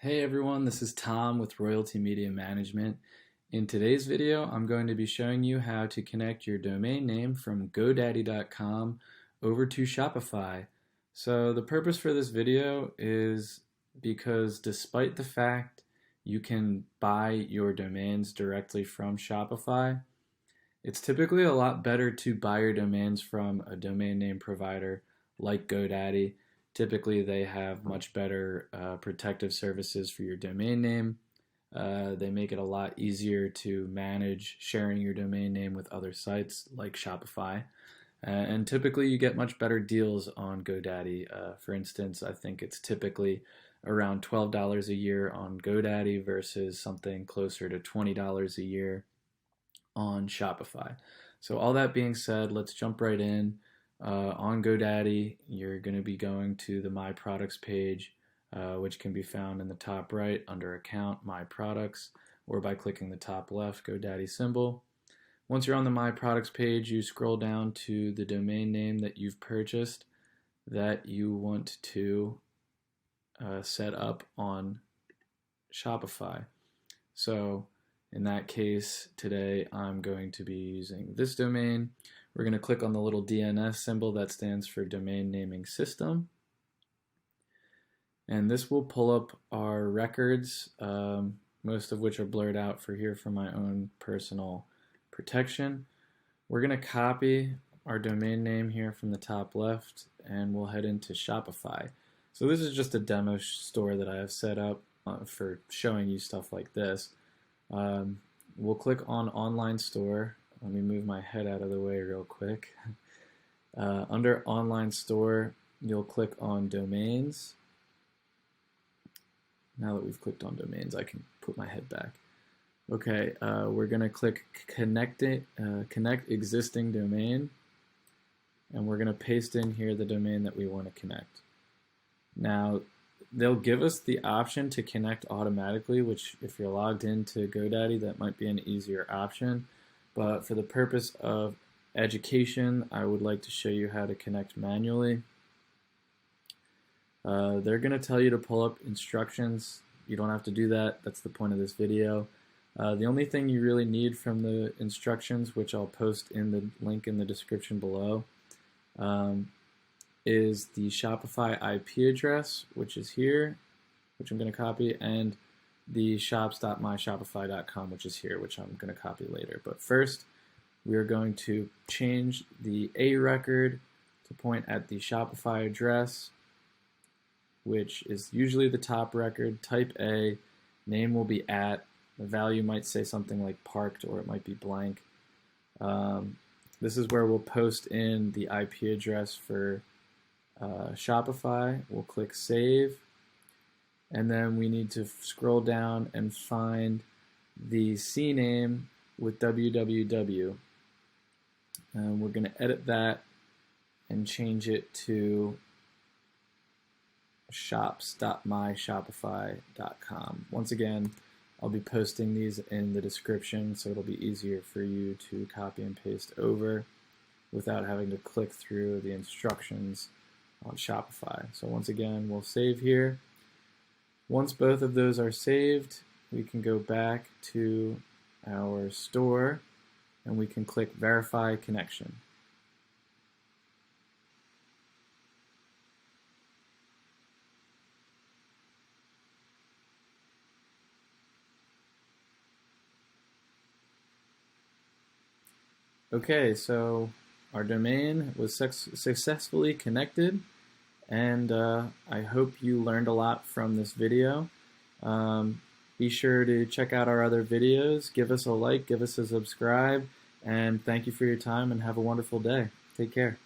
Hey everyone, this is Tom with Royalty Media Management. In today's video, I'm going to be showing you how to connect your domain name from GoDaddy.com over to Shopify. So the purpose for this video is because despite the fact you can buy your domains directly from Shopify, it's typically a lot better to buy your domains from a domain name provider like GoDaddy. Typically, they have much better protective services for your domain name. They make it a lot easier to manage sharing your domain name with other sites like Shopify. And typically, you get much better deals on GoDaddy. For instance, I think it's typically around $12 a year on GoDaddy versus something closer to $20 a year on Shopify. So all that being said, let's jump right in. On GoDaddy, you're going to be going to the My Products page, which can be found in the top right under Account, My Products, or by clicking the top left GoDaddy symbol. Once you're on the My Products page, you scroll down to the domain name that you've purchased that you want to set up on Shopify. So in that case, today I'm going to be using this domain. We're going to click on the little DNS symbol that stands for Domain Naming System. And this will pull up our records, most of which are blurred out for here for my own personal protection. We're going to copy our domain name here from the top left, and we'll head into Shopify. So this is just a demo store that I have set up for showing you stuff like this. We'll click on Online Store. Let me move my head out of the way real quick. Under Online Store, you'll click on Domains. Now that we've clicked on Domains, I can put my head back. Okay, we're going to click Connect Existing Domain, and we're going to paste in here the domain that we want to connect. Now, they'll give us the option to connect automatically, which if you're logged into GoDaddy, that might be an easier option. But for the purpose of education, I would like to show you how to connect manually. They're going to tell you to pull up instructions. You don't have to do that. That's the point of this video. The only thing you really need from the instructions, which I'll post in the link in the description below, is the Shopify IP address, which is here, which I'm going to copy, and the shops.myshopify.com, which is here, which I'm going to copy later. But first, we are going to change the A record to point at the Shopify address, which is usually the top record. Type A, name will be at, the value might say something like parked, or it might be blank. This is where we'll post in the IP address for Shopify. We'll click Save. And then we need to scroll down and find the CNAME with www. And we're going to edit that and change it to shops.myshopify.com. Once again, I'll be posting these in the description, so it'll be easier for you to copy and paste over without having to click through the instructions on Shopify. So once again, we'll save here. Once both of those are saved, we can go back to our store and we can click Verify Connection. Okay, so our domain was successfully connected, and I hope you learned a lot from this video. Be sure to check out our other videos, give us a like, give us a subscribe, and thank you for your time and have a wonderful day. Take care.